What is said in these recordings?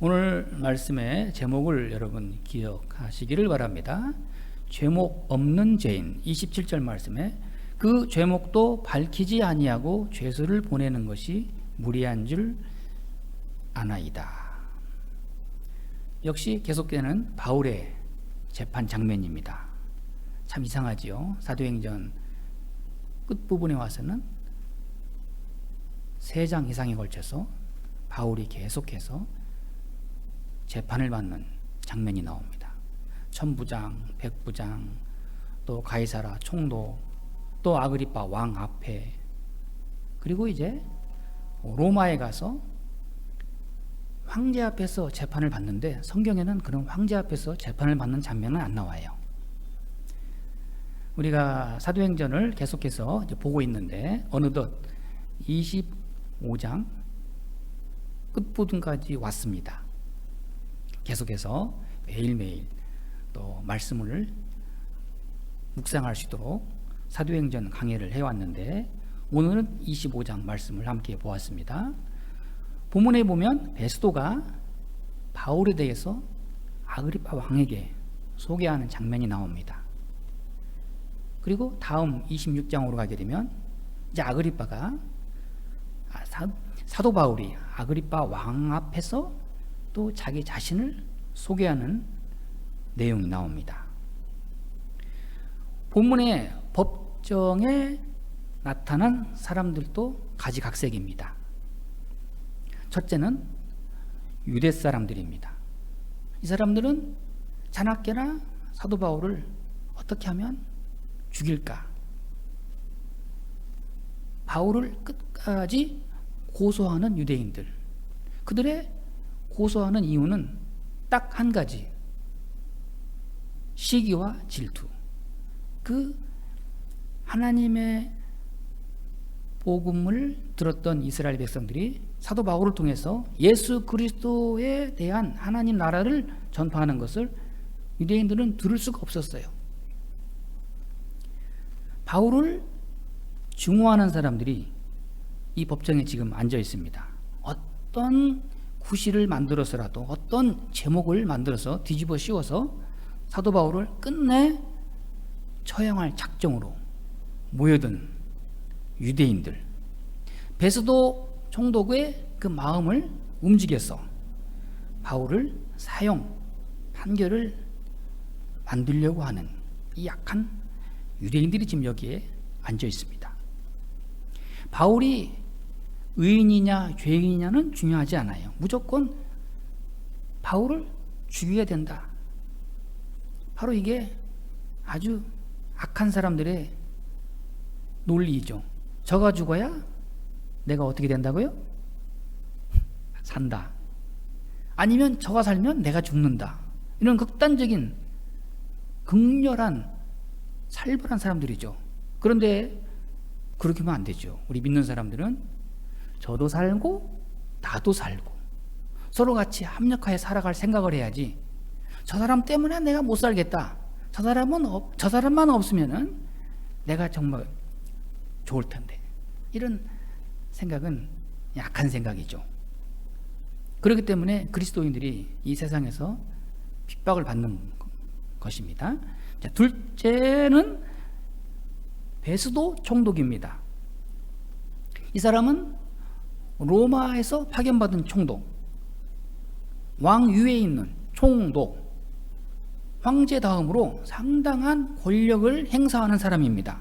오늘 말씀의 제목을 여러분 기억하시기를 바랍니다. 죄목 없는 죄인 27절 말씀에 그 죄목도 밝히지 아니하고 죄수를 보내는 것이 무리한 줄 아나이다. 역시 계속되는 바울의 재판 장면입니다. 참 이상하지요. 사도행전 끝부분에 와서는 3장 이상에 걸쳐서 바울이 계속해서 재판을 받는 장면이 나옵니다. 천부장, 백부장, 또 가이사라 총독, 또 아그리파 왕 앞에, 그리고 이제 로마에 가서 황제 앞에서 재판을 받는데 성경에는 그런 황제 앞에서 재판을 받는 장면은 안 나와요. 우리가 사도행전을 계속해서 이제 보고 있는데 어느덧 25장 끝부분까지 왔습니다. 계속해서 매일매일 또 말씀을 묵상할 수 있도록 사도행전 강해를 해왔는데 오늘은 25장 말씀을 함께 보았습니다. 본문에 보면 베스도가 바울에 대해서 아그리파 왕에게 소개하는 장면이 나옵니다. 그리고 다음 26장으로 가게 되면 이제 아그리파가 사도 바울이 아그리파 왕 앞에서 또 자기 자신을 소개하는 내용이 나옵니다. 본문의 법정에 나타난 사람들도 가지각색입니다. 첫째는 유대 사람들입니다. 이 사람들은 자나깨나 사도 바울을 어떻게 하면 죽일까? 바울을 끝까지 고소하는 유대인들. 그들의 고소하는 이유는 딱 한 가지. 시기와 질투. 그 하나님의 복음을 들었던 이스라엘 백성들이 사도 바울을 통해서 예수 그리스도에 대한 하나님 나라를 전파하는 것을 유대인들은 들을 수가 없었어요. 바울을 증오하는 사람들이 이 법정에 지금 앉아 있습니다. 어떤 구실을 만들어서라도 어떤 제목을 만들어서 뒤집어 씌워서 사도 바울을 끝내 처형할 작정으로 모여든 유대인들. 베스도 총독의 그 마음을 움직여서 바울을 사형 판결을 만들려고 하는 이 약한 유대인들이 지금 여기에 앉아 있습니다. 바울이 의인이냐 죄인이냐는 중요하지 않아요. 무조건 바울을 죽여야 된다. 바로 이게 아주 악한 사람들의 논리이죠. 저가 죽어야 내가 어떻게 된다고요? 산다. 아니면 저가 살면 내가 죽는다. 이런 극단적인 극렬한 살벌한 사람들이죠. 그런데 그렇게 하면 안 되죠. 우리 믿는 사람들은 저도 살고 나도 살고 서로 같이 합력하여 살아갈 생각을 해야지. 저 사람 때문에 내가 못 살겠다. 저 사람만 없으면은 내가 정말 좋을 텐데. 이런 생각은 약한 생각이죠. 그렇기 때문에 그리스도인들이 이 세상에서 핍박을 받는 것입니다. 자, 둘째는 베스도 총독입니다. 이 사람은 로마에서 파견받은 총독, 왕 위에 있는 총독, 황제 다음으로 상당한 권력을 행사하는 사람입니다.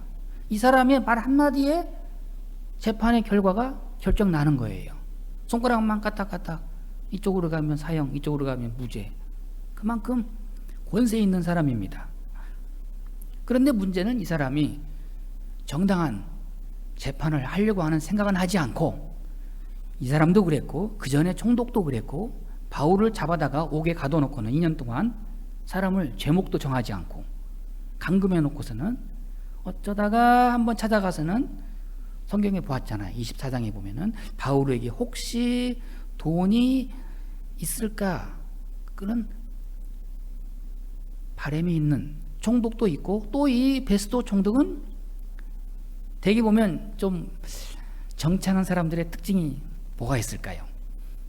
이 사람의 말 한마디에 재판의 결과가 결정 나는 거예요. 손가락만 까딱까딱 이쪽으로 가면 사형, 이쪽으로 가면 무죄. 그만큼 권세 있는 사람입니다. 그런데 문제는 이 사람이 정당한 재판을 하려고 하는 생각은 하지 않고, 이 사람도 그랬고 그 전에 총독도 그랬고 바울을 잡아다가 옥에 가둬놓고는 2년 동안 사람을 제목도 정하지 않고 감금해 놓고서는 어쩌다가 한번 찾아가서는 성경에 보았잖아요. 24장에 보면은 바울에게 혹시 돈이 있을까 그런 바람이 있는 총독도 있고, 또 이 베스도 총독은 대개 보면 좀 정치하는 사람들의 특징이 뭐가 있을까요?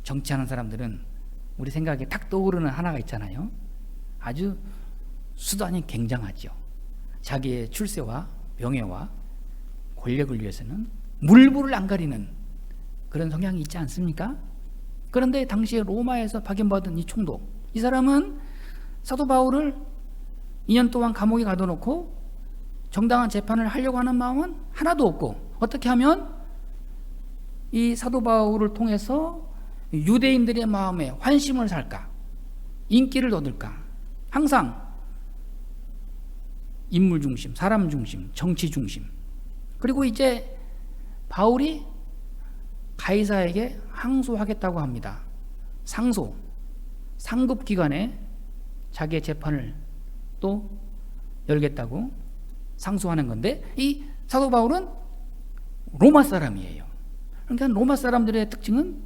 정치하는 사람들은 우리 생각에 탁 떠오르는 하나가 있잖아요. 아주 수단이 굉장하죠. 자기의 출세와 명예와 권력을 위해서는 물불을 안 가리는 그런 성향이 있지 않습니까? 그런데 당시에 로마에서 파견받은 이 총독, 이 사람은 사도 바울을 2년 동안 감옥에 가둬놓고 정당한 재판을 하려고 하는 마음은 하나도 없고, 어떻게 하면 이 사도 바울을 통해서 유대인들의 마음에 환심을 살까, 인기를 얻을까, 항상 인물 중심, 사람 중심, 정치 중심. 그리고 이제 바울이 가이사에게 항소하겠다고 합니다. 상소, 상급 기관에 자기의 재판을 또 열겠다고 상소하는 건데, 이 사도 바울은 로마 사람이에요. 그러니까 로마 사람들의 특징은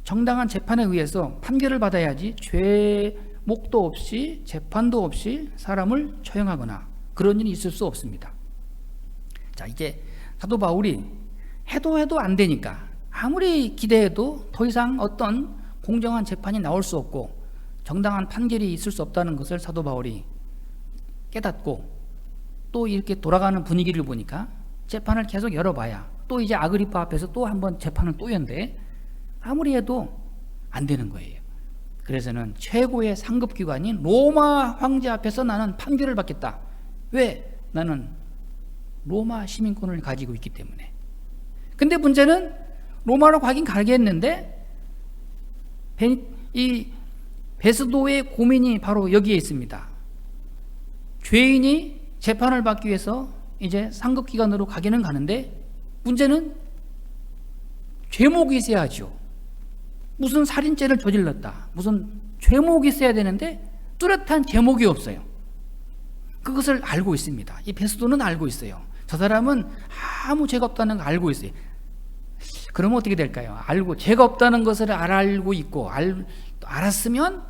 정당한 재판에 의해서 판결을 받아야지 죄목도 없이 재판도 없이 사람을 처형하거나 그런 일이 있을 수 없습니다. 자, 이제 사도 바울이 해도 안 되니까, 아무리 기대해도 더 이상 어떤 공정한 재판이 나올 수 없고 정당한 판결이 있을 수 없다는 것을 사도 바울이 깨닫고, 또 이렇게 돌아가는 분위기를 보니까 재판을 계속 열어봐야 또 이제 아그리파 앞에서 또 한번 재판을 또 연대, 아무리 해도 안 되는 거예요. 그래서는 최고의 상급 기관인 로마 황제 앞에서 나는 판결을 받겠다. 왜? 나는 로마 시민권을 가지고 있기 때문에. 근데 문제는 로마로 가긴 가겠는데 이 베스도의 고민이 바로 여기에 있습니다. 죄인이 재판을 받기 위해서 이제 상급 기관으로 가기는 가는데, 문제는 죄목이 있어야죠. 무슨 살인죄를 저질렀다, 무슨 죄목이 있어야 되는데 뚜렷한 제목이 없어요. 그것을 알고 있습니다. 이 베스도는 알고 있어요. 저 사람은 아무 죄가 없다는 걸 알고 있어요. 그러면 어떻게 될까요? 알고 죄가 없다는 것을 알고 있고 알았으면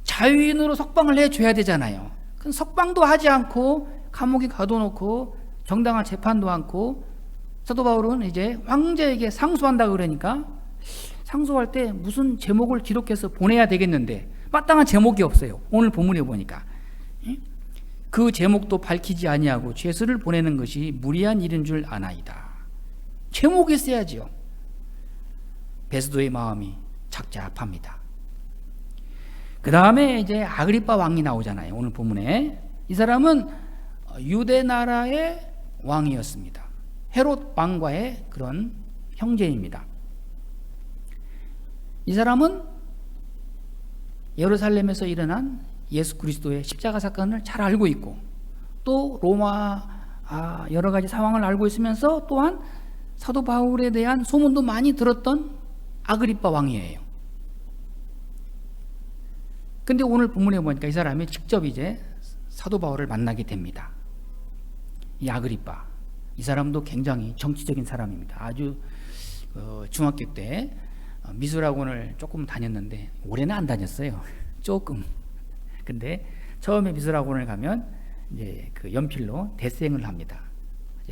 자유인으로 석방을 해줘야 되잖아요. 그 석방도 하지 않고 감옥에 가둬놓고 정당한 재판도 않고, 사도 바울은 이제 황제에게 상소한다 그러니까 상소할 때 무슨 제목을 기록해서 보내야 되겠는데 마땅한 제목이 없어요. 오늘 본문에 보니까 그 제목도 밝히지 아니하고 죄수를 보내는 것이 무리한 일인 줄 아나이다. 제목이 있어야지요. 베스도의 마음이 착잡합니다. 그 다음에 이제 아그리파 왕이 나오잖아요. 오늘 본문에 이 사람은 유대 나라의 왕이었습니다. 헤롯 왕과의 그런 형제입니다. 이 사람은 예루살렘에서 일어난 예수 그리스도의 십자가 사건을 잘 알고 있고, 또 로마 여러 가지 상황을 알고 있으면서 또한 사도 바울에 대한 소문도 많이 들었던 아그리파 왕이에요. 근데 오늘 본문에 보니까 이 사람이 직접 이제 사도 바울을 만나게 됩니다. 이 아그리파, 이 사람도 굉장히 정치적인 사람입니다. 아주 중학교 때 미술학원을 조금 다녔는데 올해는 안 다녔어요. 조금. 근데 처음에 미술학원을 가면 이제 그 연필로 데생을 합니다.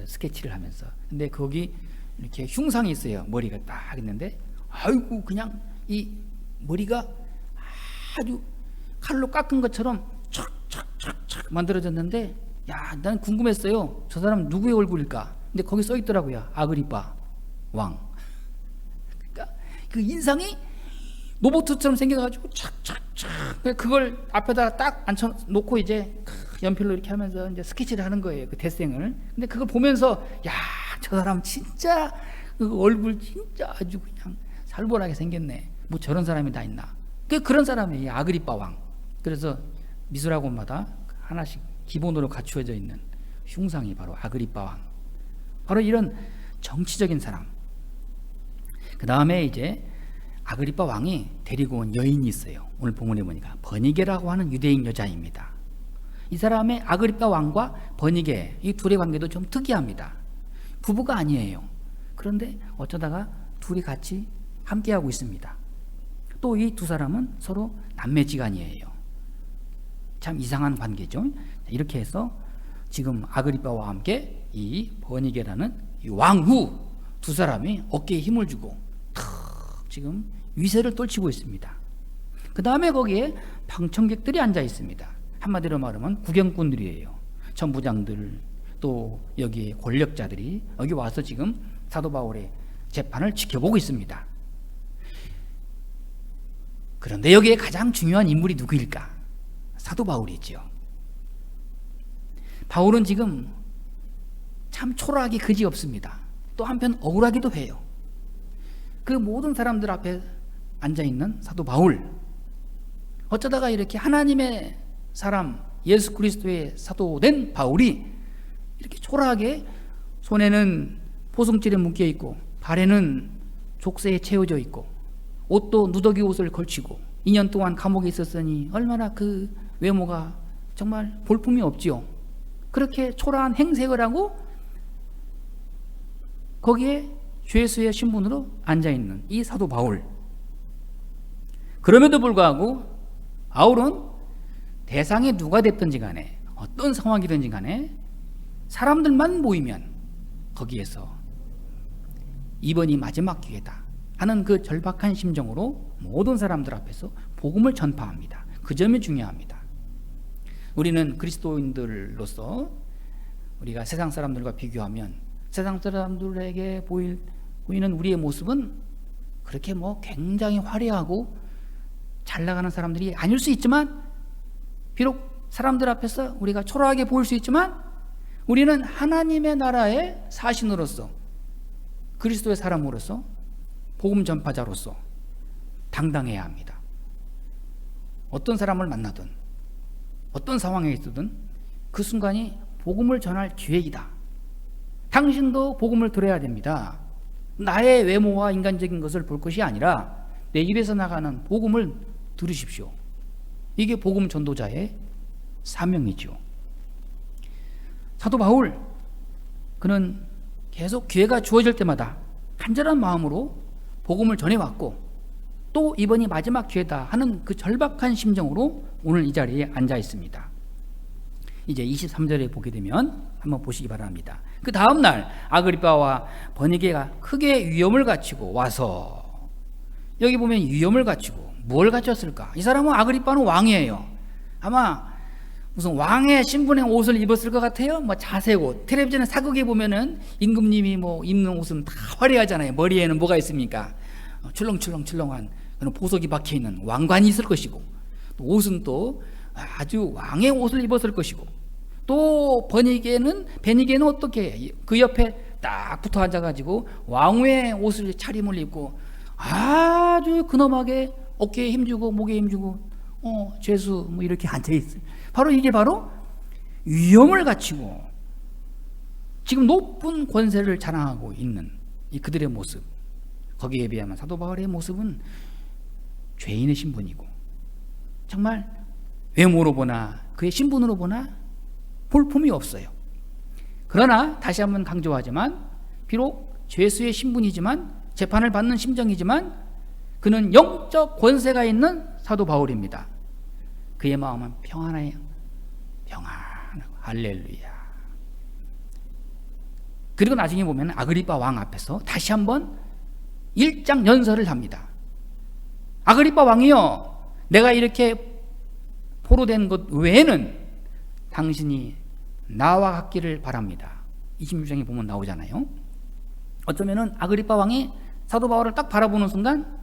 스케치를 하면서. 근데 거기 이렇게 흉상이 있어요. 머리가 딱 있는데, 아이고 그냥 이 머리가 아주 칼로 깎은 것처럼 촥촥촥촥 만들어졌는데, 야, 난 궁금했어요. 저 사람 누구의 얼굴일까? 근데 거기 써 있더라고요. 아그리파 왕. 그러니까 그 인상이 로봇처럼 생겨가지고 착착착, 그걸 앞에다가 딱 앉혀놓고 이제 연필로 이렇게 하면서 이제 스케치를 하는 거예요. 그 데생을. 근데 그걸 보면서, 야, 저 사람 진짜 그 얼굴 진짜 아주 그냥 살벌하게 생겼네. 뭐 저런 사람이 다 있나? 그런 사람이 아그리파 왕. 그래서 미술학원마다 하나씩 기본으로 갖추어져 있는 흉상이 바로 아그리파 왕. 바로 이런 정치적인 사람. 그 다음에 이제 아그리파 왕이 데리고 온 여인이 있어요. 오늘 본문에 보니까 버니게라고 하는 유대인 여자입니다. 이 사람의 아그리파 왕과 버니게, 이 둘의 관계도 좀 특이합니다. 부부가 아니에요. 그런데 어쩌다가 둘이 같이 함께하고 있습니다. 또 이 두 사람은 서로 남매지간이에요. 참 이상한 관계죠. 이렇게 해서 지금 아그리파와 함께 이 버니게라는 이 왕후 두 사람이 어깨에 힘을 주고 탁 지금 위세를 떨치고 있습니다. 그 다음에 거기에 방청객들이 앉아 있습니다. 한마디로 말하면 구경꾼들이에요. 천부장들, 또 여기 권력자들이 여기 와서 지금 사도 바울의 재판을 지켜보고 있습니다. 그런데 여기에 가장 중요한 인물이 누구일까? 사도 바울이지요. 바울은 지금 참 초라하기 그지없습니다. 또 한편 억울하기도 해요. 그 모든 사람들 앞에 앉아있는 사도 바울, 어쩌다가 이렇게 하나님의 사람 예수 그리스도의 사도된 바울이 이렇게 초라하게 손에는 포승줄에 묶여있고 발에는 족쇄에 채워져 있고 옷도 누더기 옷을 걸치고 2년 동안 감옥에 있었으니 얼마나 그 외모가 정말 볼품이 없지요. 그렇게 초라한 행색을 하고 거기에 죄수의 신분으로 앉아있는 이 사도 바울, 그럼에도 불구하고 바울은 대상이 누가 됐든지 간에 어떤 상황이든지 간에 사람들만 모이면 거기에서 이번이 마지막 기회다 하는 그 절박한 심정으로 모든 사람들 앞에서 복음을 전파합니다. 그 점이 중요합니다. 우리는 그리스도인들로서 우리가 세상 사람들과 비교하면 세상 사람들에게 보이는 우리의 모습은 그렇게 굉장히 화려하고 잘 나가는 사람들이 아닐 수 있지만, 비록 사람들 앞에서 우리가 초라하게 보일 수 있지만 우리는 하나님의 나라의 사신으로서, 그리스도의 사람으로서, 복음 전파자로서 당당해야 합니다. 어떤 사람을 만나든 어떤 상황에 있든 그 순간이 복음을 전할 기회이다. 당신도 복음을 들어야 됩니다. 나의 외모와 인간적인 것을 볼 것이 아니라 내 입에서 나가는 복음을 들으십시오. 이게 복음 전도자의 사명이죠. 사도 바울, 그는 계속 기회가 주어질 때마다 간절한 마음으로 복음을 전해왔고 또 이번이 마지막 기회다 하는 그 절박한 심정으로 오늘 이 자리에 앉아 있습니다. 이제 23절에 보게 되면 한번 보시기 바랍니다. 그 다음 날 아그리빠와 버니게가 크게 위험을 갖추고 와서, 여기 보면 위험을 갖추고 뭘 갖췄을까? 이 사람은 아그리빠는 왕이에요. 아마 무슨 왕의 신분의 옷을 입었을 것 같아요. 자색 옷. 텔레비전에 사극에 보면은 임금님이 입는 옷은 다 화려하잖아요. 머리에는 뭐가 있습니까? 출렁출렁한 그런 보석이 박혀 있는 왕관이 있을 것이고, 또 옷은 또 아주 왕의 옷을 입었을 것이고, 또 베니게는 어떻게 그 옆에 딱 붙어 앉아가지고 왕의 옷을 차림을 입고 아주 근엄하게 어깨에 힘주고 목에 힘주고 죄수 이렇게 앉아있어요. 이게 바로 위엄을 갖추고 지금 높은 권세를 자랑하고 있는 이 그들의 모습, 거기에 비하면 사도 바울의 모습은 죄인의 신분이고 정말 외모로 보나 그의 신분으로 보나 볼품이 없어요. 그러나 다시 한번 강조하지만 비록 죄수의 신분이지만 재판을 받는 심정이지만 그는 영적 권세가 있는 사도 바울입니다. 그의 마음은 평안해요. 평안하고 할렐루야. 그리고 나중에 보면 아그리빠 왕 앞에서 다시 한번 일장 연설을 합니다. 아그리빠 왕이여, 내가 이렇게 포로된 것 외에는 당신이 나와 같기를 바랍니다. 26장에 보면 나오잖아요. 어쩌면은 아그리빠 왕이 사도 바울을 딱 바라보는 순간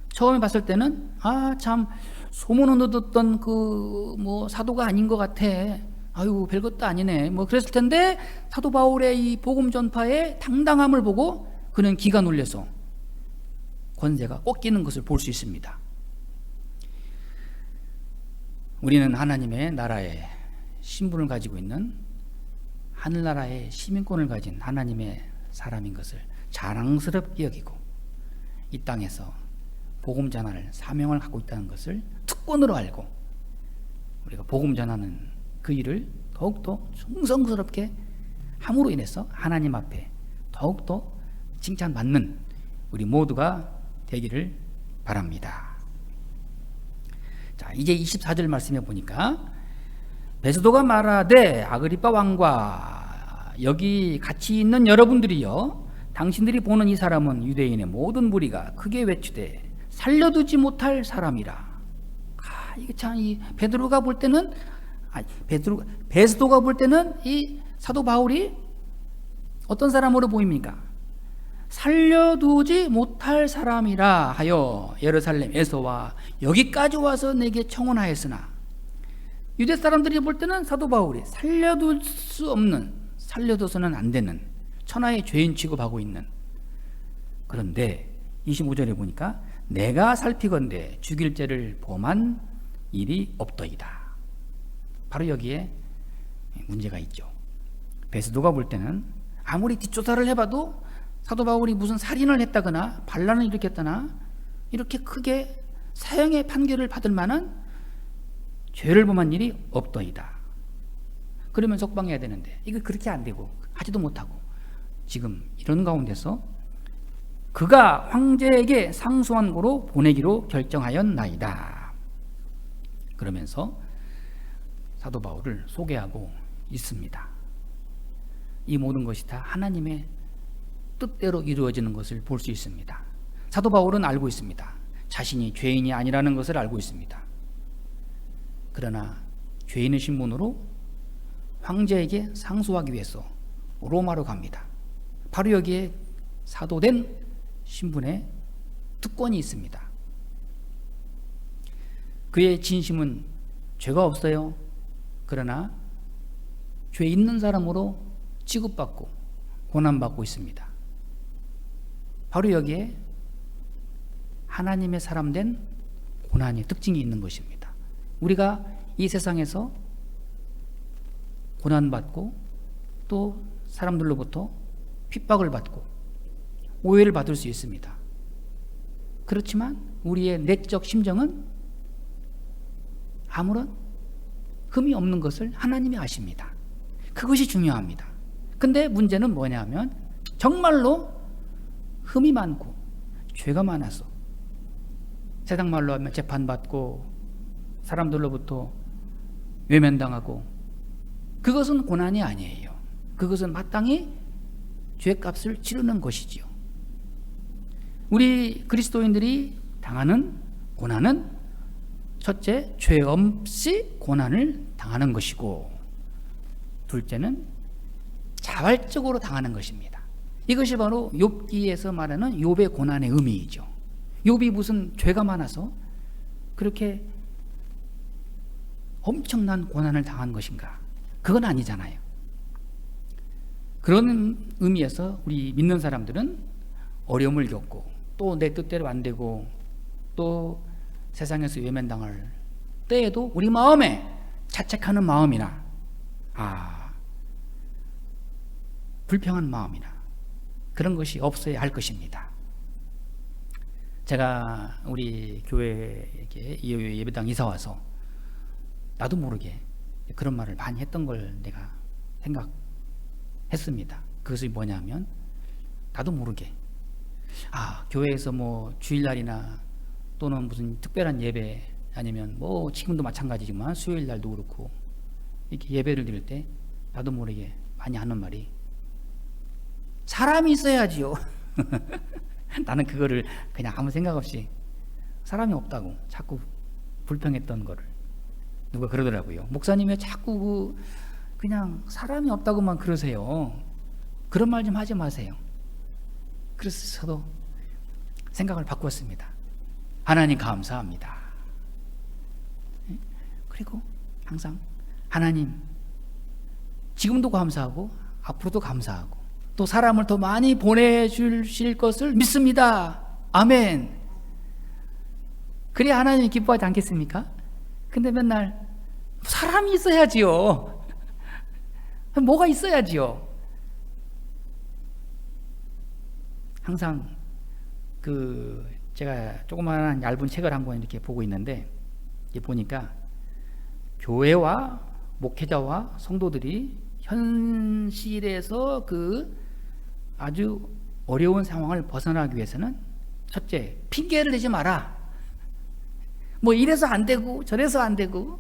처음에 봤을 때는 참 소문은 듣던 사도가 아닌 것 같아. 아유 별것도 아니네. 그랬을 텐데 사도 바울의 이 복음 전파의 당당함을 보고 그는 기가 놀려서 권세가 꺾이는 것을 볼 수 있습니다. 우리는 하나님의 나라의 신분을 가지고 있는 하늘나라의 시민권을 가진 하나님의 사람인 것을 자랑스럽게 여기고 이 땅에서 복음 전할 사명을 갖고 있다는 것을 특권으로 알고 우리가 복음 전하는 그 일을 더욱더 충성스럽게 함으로 인해서 하나님 앞에 더욱더 칭찬받는 우리 모두가 되기를 바랍니다. 자, 이제 24절 말씀해 보니까 베스도가 말하되 아그리빠 왕과 여기 같이 있는 여러분들이여, 당신들이 보는 이 사람은 유대인의 모든 무리가 크게 외치되 살려두지 못할 사람이라. 이게 참, 이 베드로가 볼 때는, 베스도가 볼 때는 이 사도 바울이 어떤 사람으로 보입니까? 살려두지 못할 사람이라 하여 예루살렘에서와 여기까지 와서 내게 청혼하였으나, 유대 사람들이 볼 때는 사도 바울이 살려둘 수 없는, 살려둬서는 안 되는 천하의 죄인 취급하고 있는, 그런데 25절에 보니까 내가 살피건대 죽일 죄를 범한 일이 없더이다. 바로 여기에 문제가 있죠. 베스도가 볼 때는 아무리 뒷조사를 해봐도 사도 바울이 무슨 살인을 했다거나 반란을 일으켰다나 이렇게 크게 사형의 판결을 받을 만한 죄를 범한 일이 없더이다. 그러면 석방해야 되는데 이거 그렇게 안 되고 하지도 못하고 지금 이런 가운데서 그가 황제에게 상소한 고로 보내기로 결정하였나이다. 그러면서 사도 바울을 소개하고 있습니다. 이 모든 것이 다 하나님의 뜻대로 이루어지는 것을 볼 수 있습니다. 사도 바울은 알고 있습니다. 자신이 죄인이 아니라는 것을 알고 있습니다. 그러나 죄인의 신분으로 황제에게 상소하기 위해서 로마로 갑니다. 바로 여기에 사도된 신분의 특권이 있습니다. 그의 진심은 죄가 없어요. 그러나 죄 있는 사람으로 취급받고 고난받고 있습니다. 바로 여기에 하나님의 사람 된 고난의 특징이 있는 것입니다. 우리가 이 세상에서 고난받고 또 사람들로부터 핍박을 받고 오해를 받을 수 있습니다. 그렇지만 우리의 내적 심정은 아무런 흠이 없는 것을 하나님이 아십니다. 그것이 중요합니다. 근데 문제는 뭐냐면 정말로 흠이 많고 죄가 많아서 세상 말로 하면 재판받고 사람들로부터 외면당하고, 그것은 고난이 아니에요. 그것은 마땅히 죄값을 치르는 것이지요. 우리 그리스도인들이 당하는 고난은 첫째, 죄 없이 고난을 당하는 것이고, 둘째는 자발적으로 당하는 것입니다. 이것이 바로 욥기에서 말하는 욥의 고난의 의미이죠. 욥이 무슨 죄가 많아서 그렇게 엄청난 고난을 당한 것인가? 그건 아니잖아요. 그런 의미에서 우리 믿는 사람들은 어려움을 겪고 또 내 뜻대로 안 되고 또 세상에서 외면당할 때에도 우리 마음에 자책하는 마음이나 불평한 마음이나 그런 것이 없어야 할 것입니다. 제가 우리 교회에게 예배당 이사 와서 나도 모르게 그런 말을 많이 했던 걸 내가 생각했습니다. 그것이 뭐냐면 나도 모르게 교회에서 뭐 주일날이나 또는 무슨 특별한 예배 아니면 뭐 지금도 마찬가지지만 수요일날도 그렇고 이렇게 예배를 드릴 때 나도 모르게 많이 하는 말이 사람이 있어야지요. 나는 그거를 그냥 아무 생각 없이 사람이 없다고 자꾸 불평했던 거를 누가 그러더라고요. 목사님이 자꾸 그냥 사람이 없다고만 그러세요. 그런 말 좀 하지 마세요. 그래서 저도 생각을 바꾸었습니다. 하나님 감사합니다. 그리고 항상 하나님 지금도 감사하고 앞으로도 감사하고 또 사람을 더 많이 보내주실 것을 믿습니다. 아멘. 그래야 하나님이 기뻐하지 않겠습니까? 근데 맨날 사람이 있어야지요. 뭐가 있어야지요. 항상 제가 조그마한 얇은 책을 한 권 이렇게 보고 있는데 보니까 교회와 목회자와 성도들이 현실에서 아주 어려운 상황을 벗어나기 위해서는 첫째, 핑계를 대지 마라. 뭐 이래서 안 되고 저래서 안 되고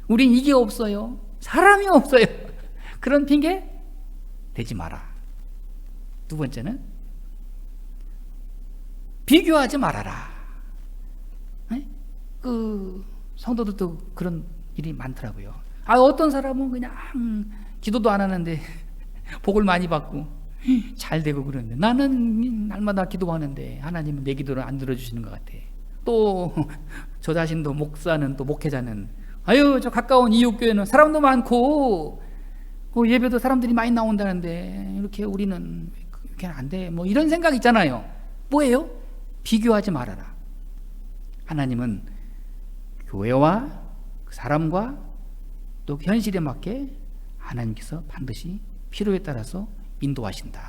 우린 이게 없어요. 사람이 없어요. 그런 핑계 대지 마라. 두 번째는 비교하지 말아라. 성도들도 그런 일이 많더라고요. 어떤 사람은 그냥 기도도 안 하는데 복을 많이 받고 잘 되고 그러는데, 나는 날마다 기도하는데 하나님은 내 기도를 안 들어주시는 것 같아. 또 저 자신도 목사는, 또 목회자는, 저 가까운 이웃교회는 사람도 많고 예배도 사람들이 많이 나온다는데 이렇게 우리는 이렇게 안 돼, 뭐 이런 생각 있잖아요. 뭐예요? 비교하지 말아라. 하나님은 교회와 그 사람과 또 현실에 맞게 하나님께서 반드시 필요에 따라서 인도하신다.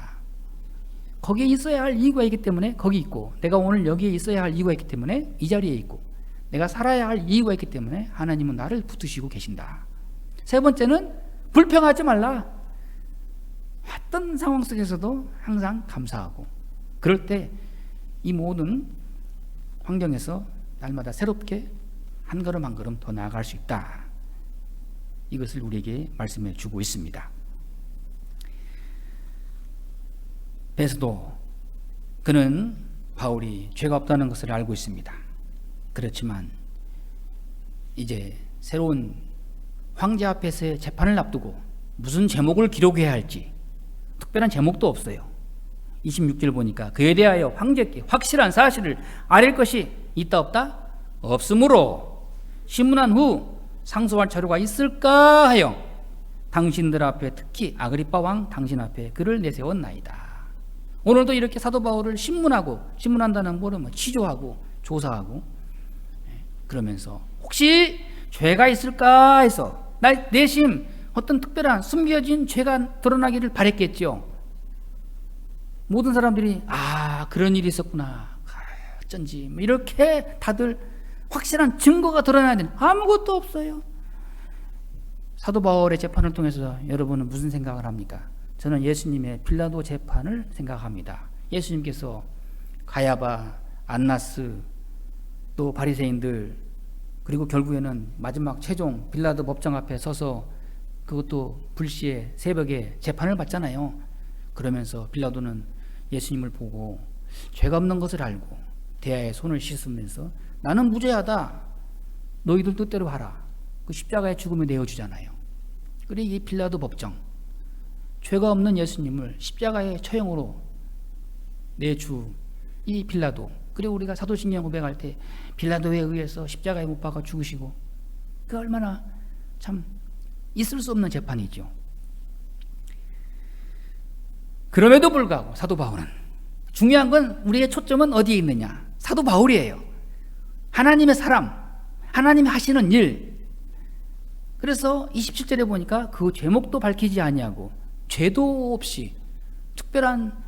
거기에 있어야 할 이유가 있기 때문에 거기 있고, 내가 오늘 여기에 있어야 할 이유가 있기 때문에 이 자리에 있고, 내가 살아야 할 이유가 있기 때문에 하나님은 나를 붙드시고 계신다. 세 번째는 불평하지 말라. 어떤 상황 속에서도 항상 감사하고, 그럴 때 이 모든 환경에서 날마다 새롭게 한 걸음 한 걸음 더 나아갈 수 있다. 이것을 우리에게 말씀해 주고 있습니다. 베스도, 그는 바울이 죄가 없다는 것을 알고 있습니다. 그렇지만 이제 새로운 황제 앞에서의 재판을 앞두고 무슨 제목을 기록해야 할지 특별한 제목도 없어요. 26절 보니까 그에 대하여 황제께 확실한 사실을 알릴 것이 있다 없다? 없으므로 신문한 후 상소할 자료가 있을까 하여 당신들 앞에, 특히 아그리빠 왕 당신 앞에 그를 내세웠나이다. 오늘도 이렇게 사도 바울을 신문한다는 뭐는 취조하고 조사하고, 그러면서 혹시 죄가 있을까 해서 내심 어떤 특별한 숨겨진 죄가 드러나기를 바랬겠죠. 모든 사람들이 그런 일이 있었구나, 어쩐지 이렇게 다들 확실한 증거가 드러나야 되는, 아무것도 없어요. 사도 바울의 재판을 통해서 여러분은 무슨 생각을 합니까? 저는 예수님의 빌라도 재판을 생각합니다. 예수님께서 가야바, 안나스, 또 바리새인들, 그리고 결국에는 마지막 최종 빌라도 법정 앞에 서서 그것도 불시에 새벽에 재판을 받잖아요. 그러면서 빌라도는 예수님을 보고 죄가 없는 것을 알고 대야에 손을 씻으면서 나는 무죄하다, 너희들 뜻대로 하라, 그 십자가의 죽음을 내어주잖아요. 그리고 이 빌라도 법정, 죄가 없는 예수님을 십자가의 처형으로 내주 이 빌라도, 그리고 우리가 사도신경 고백할 때 빌라도에 의해서 십자가에 못 박아 죽으시고, 그 얼마나 참 있을 수 없는 재판이죠. 그럼에도 불구하고 사도 바울은, 중요한 건 우리의 초점은 어디에 있느냐? 사도 바울이에요. 하나님의 사람, 하나님이 하시는 일. 그래서 27절에 보니까 그 제목도 밝히지 아니하고 죄도 없이, 특별한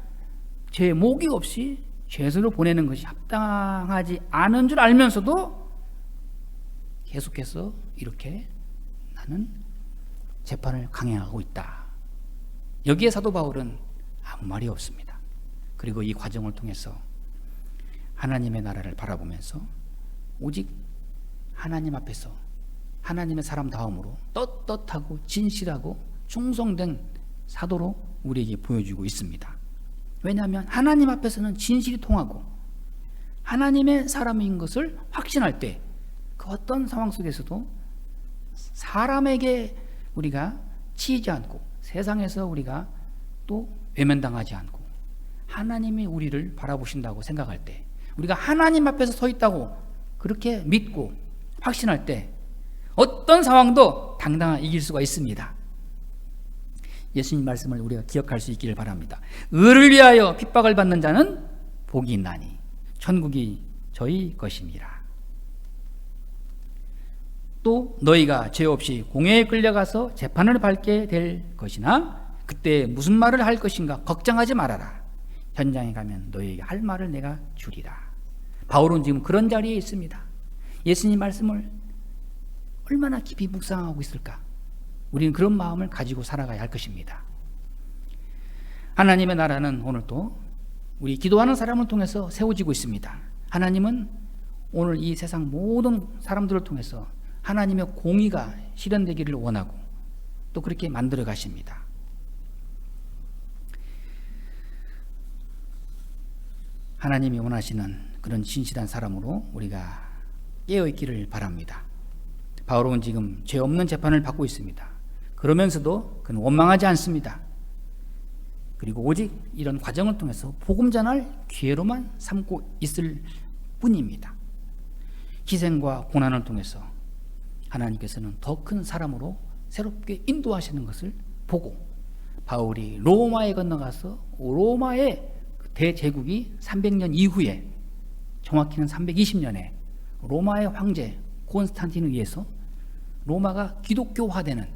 제목이 없이 죄수로 보내는 것이 합당하지 않은 줄 알면서도 계속해서 이렇게 나는 재판을 강행하고 있다. 여기에 사도 바울은 아무 말이 없습니다. 그리고 이 과정을 통해서 하나님의 나라를 바라보면서 오직 하나님 앞에서 하나님의 사람다움으로 떳떳하고 진실하고 충성된 사도로 우리에게 보여주고 있습니다. 왜냐하면 하나님 앞에서는 진실이 통하고 하나님의 사람인 것을 확신할 때 그 어떤 상황 속에서도 사람에게 우리가 치이지 않고 세상에서 우리가 또 외면당하지 않고 하나님이 우리를 바라보신다고 생각할 때, 우리가 하나님 앞에서 서 있다고 그렇게 믿고 확신할 때 어떤 상황도 당당하게 이길 수가 있습니다. 예수님 말씀을 우리가 기억할 수 있기를 바랍니다. 의를 위하여 핍박을 받는 자는 복이 있나니 천국이 저희 것임이라. 또 너희가 죄 없이 공회에 끌려가서 재판을 받게 될 것이나 그때 무슨 말을 할 것인가 걱정하지 말아라. 현장에 가면 너희에게 할 말을 내가 주리라. 바울은 지금 그런 자리에 있습니다. 예수님 말씀을 얼마나 깊이 묵상하고 있을까? 우리는 그런 마음을 가지고 살아가야 할 것입니다. 하나님의 나라는 오늘도 우리 기도하는 사람을 통해서 세워지고 있습니다. 하나님은 오늘 이 세상 모든 사람들을 통해서 하나님의 공의가 실현되기를 원하고 또 그렇게 만들어 가십니다. 하나님이 원하시는 그런 진실한 사람으로 우리가 깨어있기를 바랍니다. 바울은 지금 죄 없는 재판을 받고 있습니다. 그러면서도 그는 원망하지 않습니다. 그리고 오직 이런 과정을 통해서 복음 전할 기회로만 삼고 있을 뿐입니다. 희생과 고난을 통해서 하나님께서는 더 큰 사람으로 새롭게 인도하시는 것을 보고 바울이 로마에 건너가서 로마의 대제국이 300년 이후에, 정확히는 320년에 로마의 황제 콘스탄틴에 의해서 로마가 기독교화되는,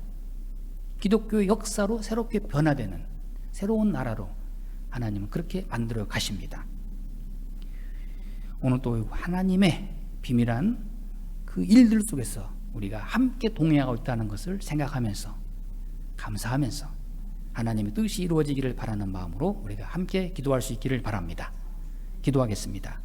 기독교의 역사로 새롭게 변화되는 새로운 나라로 하나님은 그렇게 만들어 가십니다. 오늘 또 하나님의 비밀한 그 일들 속에서 우리가 함께 동행하고 있다는 것을 생각하면서, 감사하면서 하나님의 뜻이 이루어지기를 바라는 마음으로 우리가 함께 기도할 수 있기를 바랍니다. 기도하겠습니다.